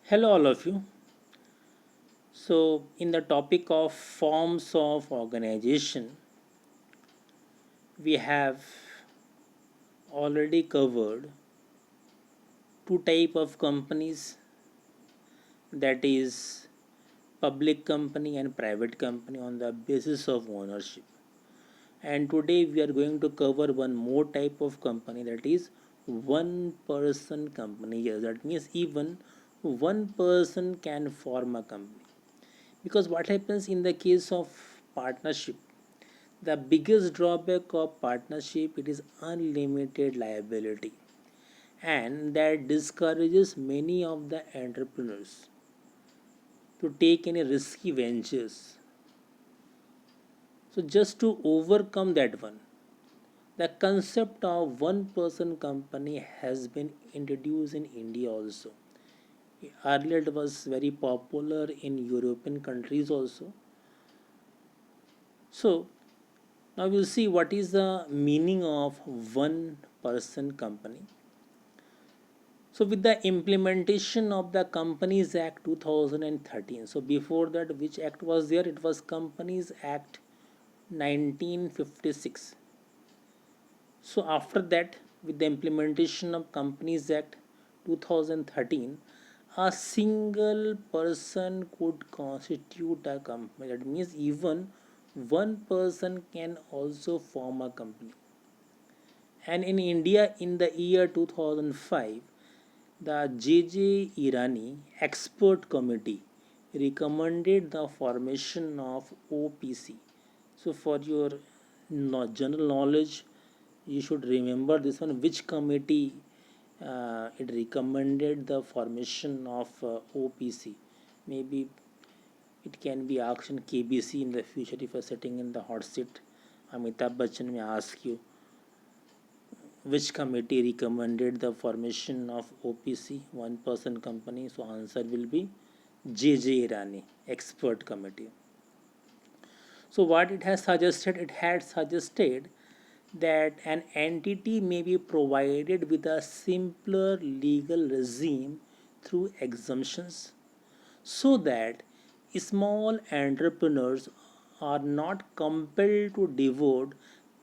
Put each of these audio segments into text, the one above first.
Hello, all of you. So, in the topic of forms of organization, we have already covered two type of companies, that is public company and private company on the basis of ownership. And today we are going to cover one more type of company, that is one person company. Yes, that means even one person can form a company. Because what happens in the case of partnership, the biggest drawback of partnership, it is unlimited liability, and that discourages many of the entrepreneurs to take any risky ventures. So just to overcome that one, the concept of one person company has been introduced in India also. Earlier it was very popular in European countries also. So now we'll see what is the meaning of one person company. So with the implementation of the Companies Act 2013, so before that, which act was there? It was Companies Act 1956. So after that, with the implementation of Companies Act 2013, a single person could constitute a company. That means even one person can also form a company. And in India, in the year 2005, the J.J. Irani Expert Committee recommended the formation of OPC. So, for your general knowledge, you should remember this one. Which committee it recommended the formation of OPC? Maybe it can be asked in KBC in the future if you are sitting in the hot seat. Amitabh Bachchan may ask you which committee recommended the formation of OPC, one person company. So answer will be JJ Irani expert committee. So what it has suggested? It had suggested that an entity may be provided with a simpler legal regime through exemptions, so that small entrepreneurs are not compelled to devote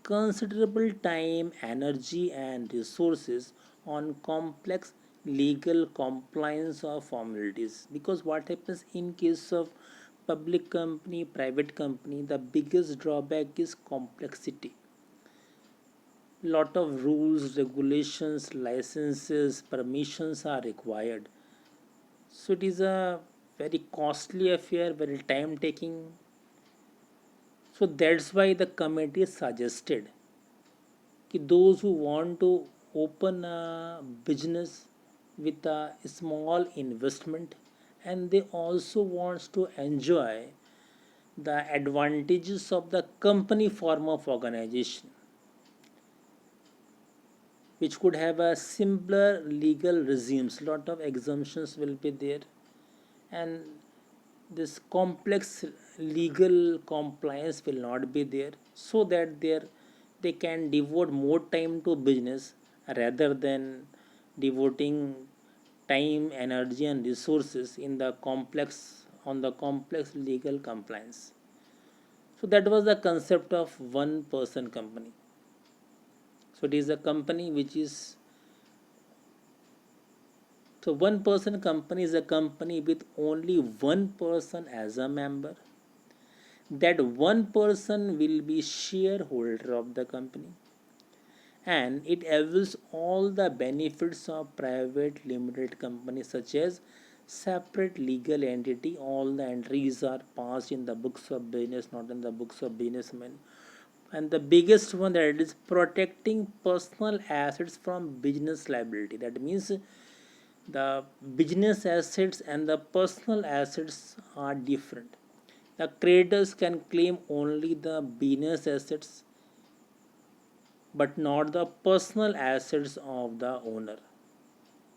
considerable time, energy, and resources on complex legal compliance or formalities. Because what happens in case of public company, private company, the biggest drawback is complexity. Lot of rules, regulations, licenses, permissions are required. So it is a very costly affair, very time taking. So that's why the committee suggested that those who want to open a business with a small investment, and they also wants to enjoy the advantages of the company form of organization, which could have a simpler legal regimes. Lot of exemptions will be there, and this complex legal compliance will not be there, so that they can devote more time to business rather than devoting time, energy, and resources in the complex legal compliance. So that was the concept of one person company. So it is a company which is, so one person company is a company with only one person as a member. That one person will be shareholder of the company, and it avails all the benefits of private limited company, such as separate legal entity. All the entries are passed in the books of business, not in the books of businessmen. And the biggest one, that is protecting personal assets from business liability. That means the business assets and the personal assets are different. The creditors can claim only the business assets, but not the personal assets of the owner.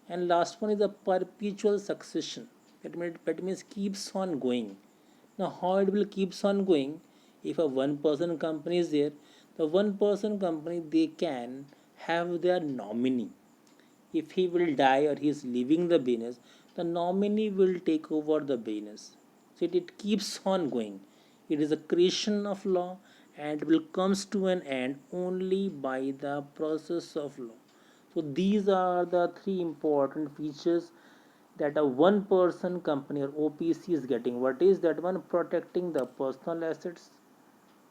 And last one is the perpetual succession. That means keeps on going. Now how it will keeps on going? If a one person company is there, the one person company, they can have their nominee. if he will die or he is leaving the business, the nominee will take over the business. So it keeps on going. It is a creation of law and will comes to an end only by the process of law. So these are the three important features that a one person company or OPC is getting. What is that one? Protecting the personal assets,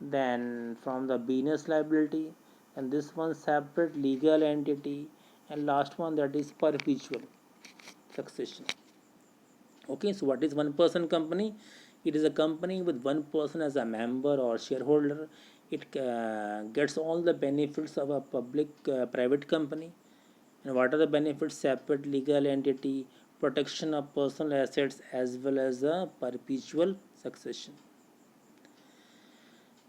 then from the business liability, and this one separate legal entity, and last one that is perpetual succession. Okay, so what is one person company? It is a company with one person as a member or shareholder. It gets all the benefits of a public private company. And what are the benefits? Separate legal entity, protection of personal assets, as well as a perpetual succession.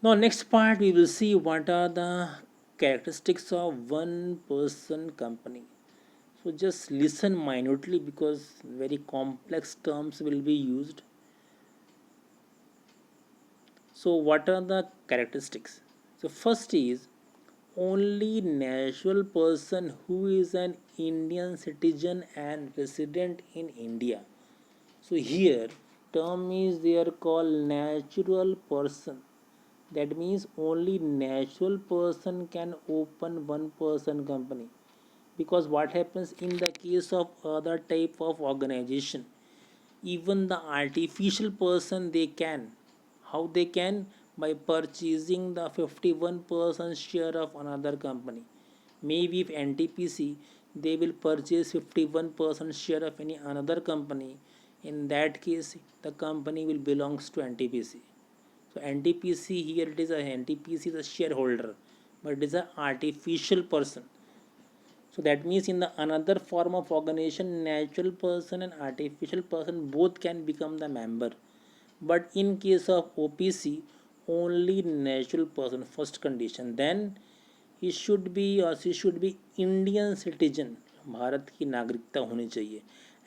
Now next part we will see what are the characteristics of one person company. So just listen minutely because very complex terms will be used. So what are the characteristics? So first is only natural person who is an Indian citizen and resident in India. So here term is there called natural person. That means only natural person can open one person company. Because what happens in the case of other type of organization, even the artificial person they can, how they can? By purchasing the 51% share of another company. Maybe if NTPC they will purchase 51% share of any another company, in that case the company will belongs to NTPC. So NTPC here, it is a NTPC is a shareholder, but it is an artificial person. So that means in the another form of organization, natural person and artificial person both can become the member. But in case of OPC, only natural person first condition. Then he should be or she should be Indian citizen, Bharat की नागरिकता होनी चाहिए,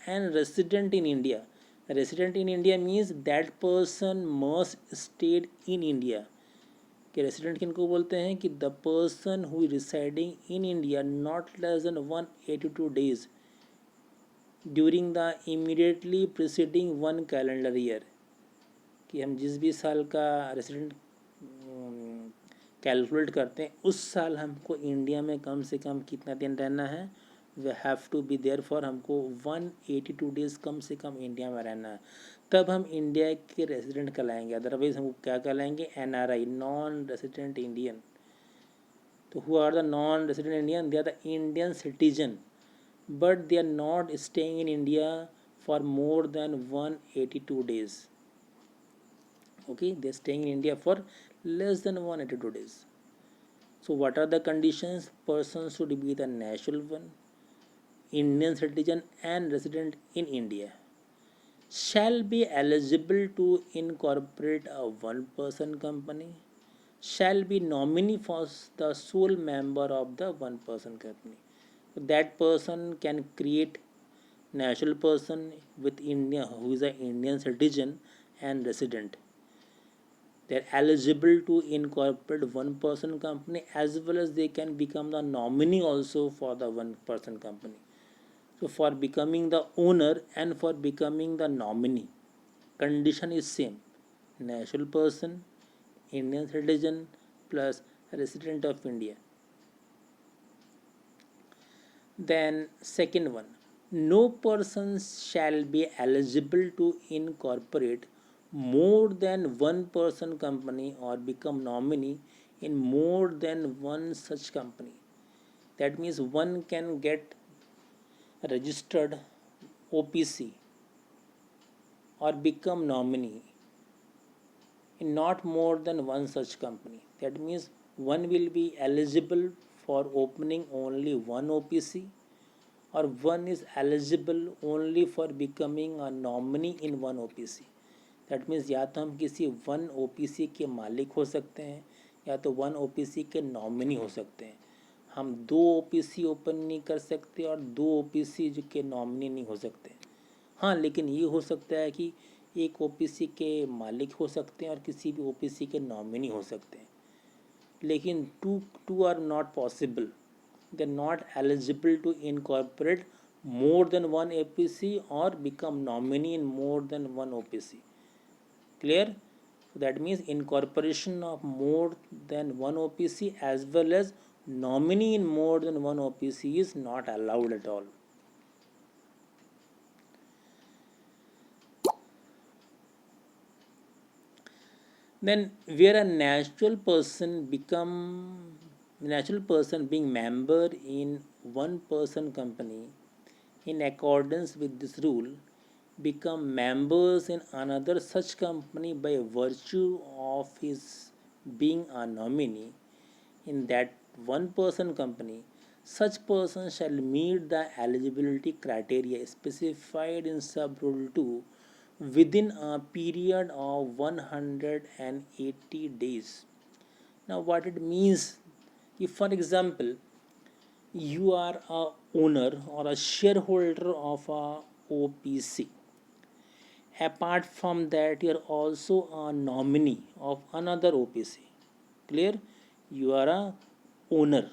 and resident in India. Resident in India means that person must stay in India. कि resident किनको बोलते हैं? कि the person who residing in India not less than 182 days during the immediately preceding one calendar year. कि हम जिस भी साल का रेसिडेंट कैलकुलेट करते हैं उस साल हमको इंडिया में कम से कम कितना दिन रहना है? We have to be there for, हमको 182 days कम से कम इंडिया में रहना है, तब हम इंडिया के रेसिडेंट कहलाएंगे. अदरवाइज हम क्या कहलाएंगे? NRI, non resident Indian. तो who are the non resident Indian? They are the Indian citizen but they are not staying in India for more than 182 days. Okay, they are staying in India for less than 182 days. So what are the conditions? Person should be the natural one, Indian citizen and resident in India. Shall be eligible to incorporate a one person company. Shall be nominee for the sole member of the one person company. So that person can create natural person with India who is an Indian citizen and resident. They are eligible to incorporate one person company as well as they can become the nominee also for the one person company. So for becoming the owner and for becoming the nominee, condition is same: natural person, Indian citizen plus resident of India. Then second one, no person shall be eligible to incorporate more than one person company or become nominee in more than one such company. That means one can get registered OPC or become nominee in not more than one such company. That means one will be eligible for opening only one OPC, or one is eligible only for becoming a nominee in one OPC. That means या तो हम किसी one OPC के मालिक हो सकते हैं या तो वन OPC के नॉमिनी हो सकते हैं. हम दो OPC ओपन नहीं कर सकते और दो OPC जो के नॉमिनी नहीं हो सकते. हाँ, लेकिन ये हो सकता है कि एक OPC के मालिक हो सकते हैं और किसी भी OPC के नॉमिनी हो सकते हैं. लेकिन two are not possible. they're not eligible to incorporate more than one OPC or become nominee in more than one OPC. Clear? So that means incorporation of more than one OPC as well as nominee in more than one OPC is not allowed at all. Then where a natural person being member in one person company in accordance with this rule become members in another such company by virtue of his being a nominee in that one person company, such person shall meet the eligibility criteria specified in sub rule 2 within a period of 180 days. Now what it means, if for example you are a owner or a shareholder of a OPC, apart from that you are also a nominee of another OPC. Clear? You are a owner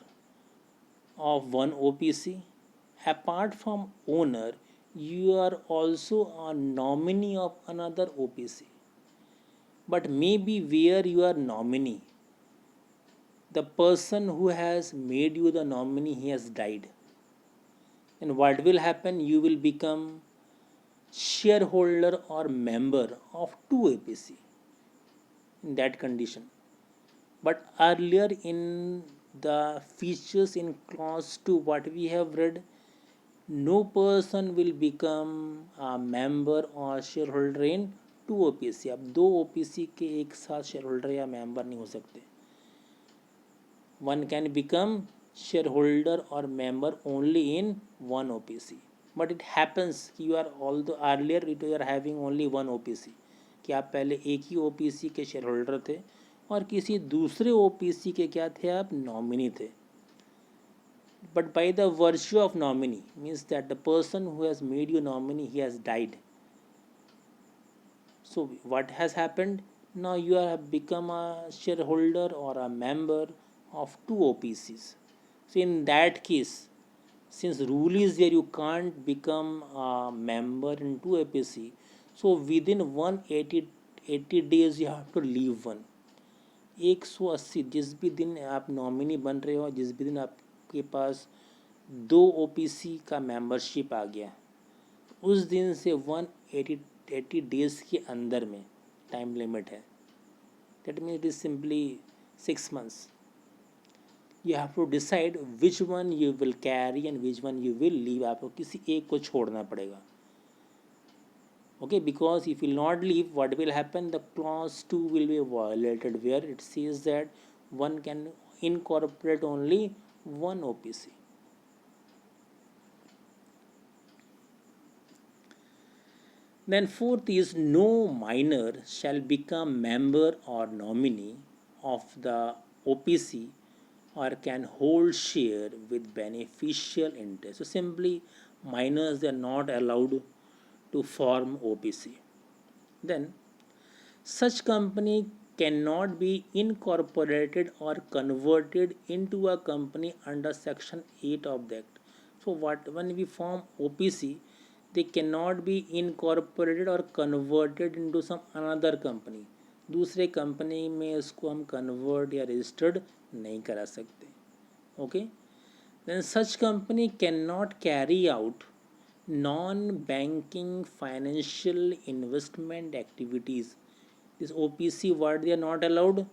of one OPC. Apart from owner, you are also a nominee of another OPC. But maybe where you are nominee, the person who has made you the nominee, he has died. And what will happen? You will become shareholder or member of two APC in that condition. But earlier in the features in clause 2, what we have read, no person will become a member or shareholder in two OPC. अब दो OPC के एक साथ share holder या member नहीं हो सकते. One can become shareholder or member only in one OPC. But it happens you are although earlier you are having only one OPC, कि आप पहले एक ही OPC के शेयर होल्डर थे और किसी दूसरे OPC के क्या थे, आप नॉमिनी थे. But by the virtue of nominee means that the person who has made you nominee, he has died. So what has happened? Now you have become a shareholder or a member of two OPCs. So in that case, since rule is there, you can't become a member in two OPC. So within 180 days you have to leave one. 180 जिस भी दिन आप nominee बन रहे हो, जिस भी दिन आपके पास दो ओपीसी का मेंबरशिप आ गया, उस दिन से 180 डेज के अंदर में टाइम लिमिट है. That means it is simply 6 months. You have to decide which one you will carry and which one you will leave. आपको किसी एक को छोड़ना पड़ेगा. Okay, because if you will not leave, what will happen? The clause 2 will be violated, where it says that one can incorporate only one OPC. Then fourth is no minor shall become member or nominee of the OPC or can hold share with beneficial interest. So simply minors, they are not allowed to form OPC. Then such company cannot be incorporated or converted into a company under section 8 of the act. So what when we form OPC, they cannot be incorporated or converted into some another company. दूसरे company में इसको हम convert या registered नहीं करा सकते. Okay. Then such company cannot carry out non-banking financial investment activities. This OPC, what they are not allowed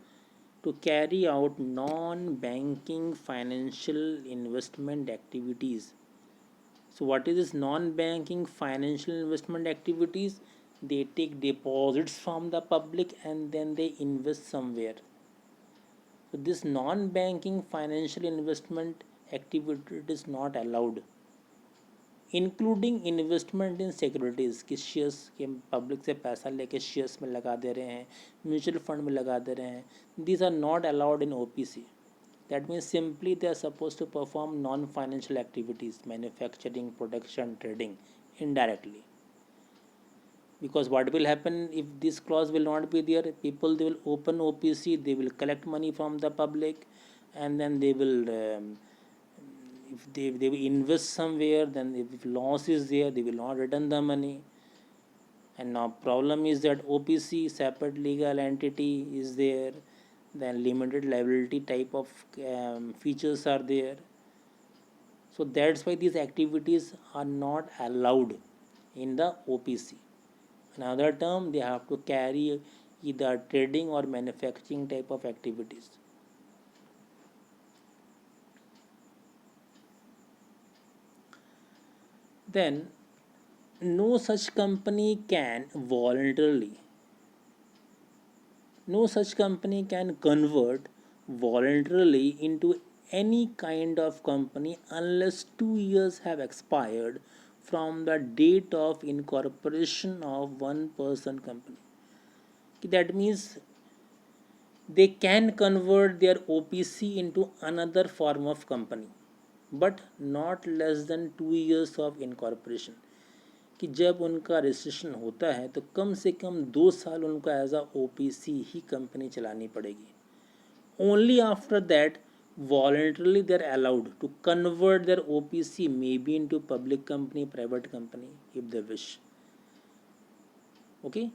to carry out non-banking financial investment activities. So what is this non-banking financial investment activities? They take deposits from the public and then they invest somewhere. So this non-banking financial investment activity is not allowed, including investment in securities कि shares के public से पैसा लेके shares में लगा दे रहे हैं, म्यूचुअल फंड में लगा दे रहे हैं. These are not allowed in OPC. That means simply they are suppose to perform non financial activities, manufacturing, production, trading indirectly. Because what will happen if this clause will not be there? People, they will open OPC, they will collect money from the public, and then they will if they will invest somewhere, then if loss is there, they will not return the money. And now problem is that OPC, separate legal entity, is there, then limited liability type of features are there. So that's why these activities are not allowed in the OPC. Another term, they have to carry either trading or manufacturing type of activities. Then no such company can voluntarily, no such company can convert voluntarily into any kind of company unless 2 years have expired from the date of incorporation of one person company. That means they can convert their OPC into another form of company, but not less than 2 years of incorporation. कि जब उनका registration होता है तो कम से कम 2 साल उनको as a OPC ही कंपनी चलानी पड़ेगी. Only after that, voluntarily they are allowed to convert their OPC maybe into public company, private company if they wish. Okay,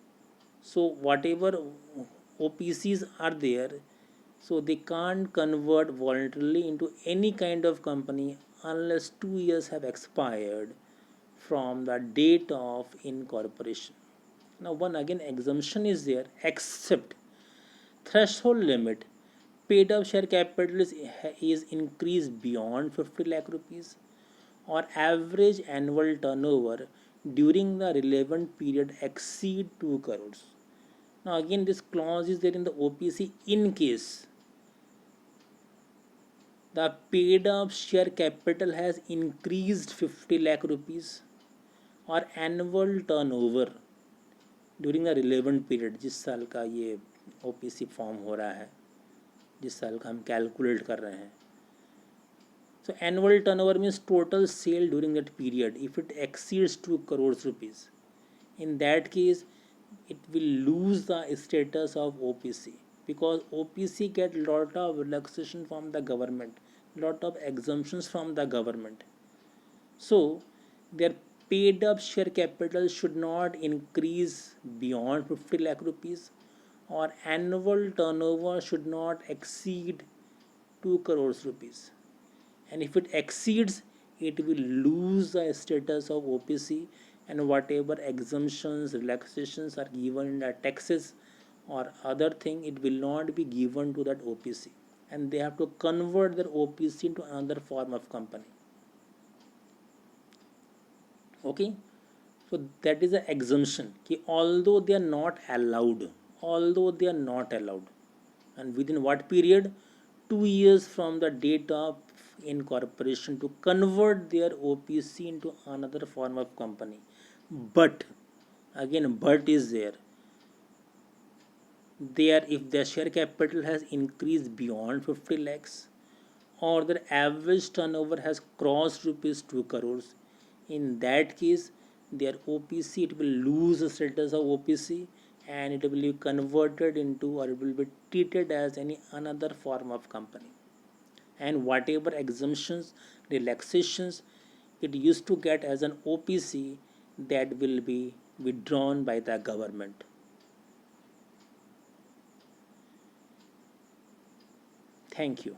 so whatever OPCs are there, so they can't convert voluntarily into any kind of company unless 2 years have expired from the date of incorporation. Now one again exemption is there, except threshold limit paid up share capital is increased beyond 50 lakh rupees or average annual turnover during the relevant period exceed 2 crores. Now again this clause is there in the OPC in case the paid up share capital has increased 50 lakh rupees और annual turnover during the relevant period, जिस साल का ये OPC form हो रहा है, जिस साल का हम कैलकुलेट कर रहे हैं. सो annual turnover means total sale during that period. If it exceeds 2 crores rupees, in that case it will lose the status of OPC because OPC get lot of relaxation from the government, lot of exemptions from the government. So their paid up share capital should not increase beyond 50 lakh rupees or annual turnover should not exceed 2 crores rupees. And if it exceeds, it will lose the status of OPC, and whatever exemptions, relaxations are given in the taxes or other thing, it will not be given to that OPC, and they have to convert their OPC into another form of company. Okay, so that is an exemption कि although they are not allowed, although they are not allowed, and within what period, 2 years from the date of incorporation to convert their OPC into another form of company. But again, but is there, there if their share capital has increased beyond 50 lakhs or their average turnover has crossed rupees 2 crores, in that case their OPC, it will lose the status of OPC and it will be converted into, or it will be treated as any another form of company. And whatever exemptions, relaxations it used to get as an OPC, that will be withdrawn by the government. Thank you.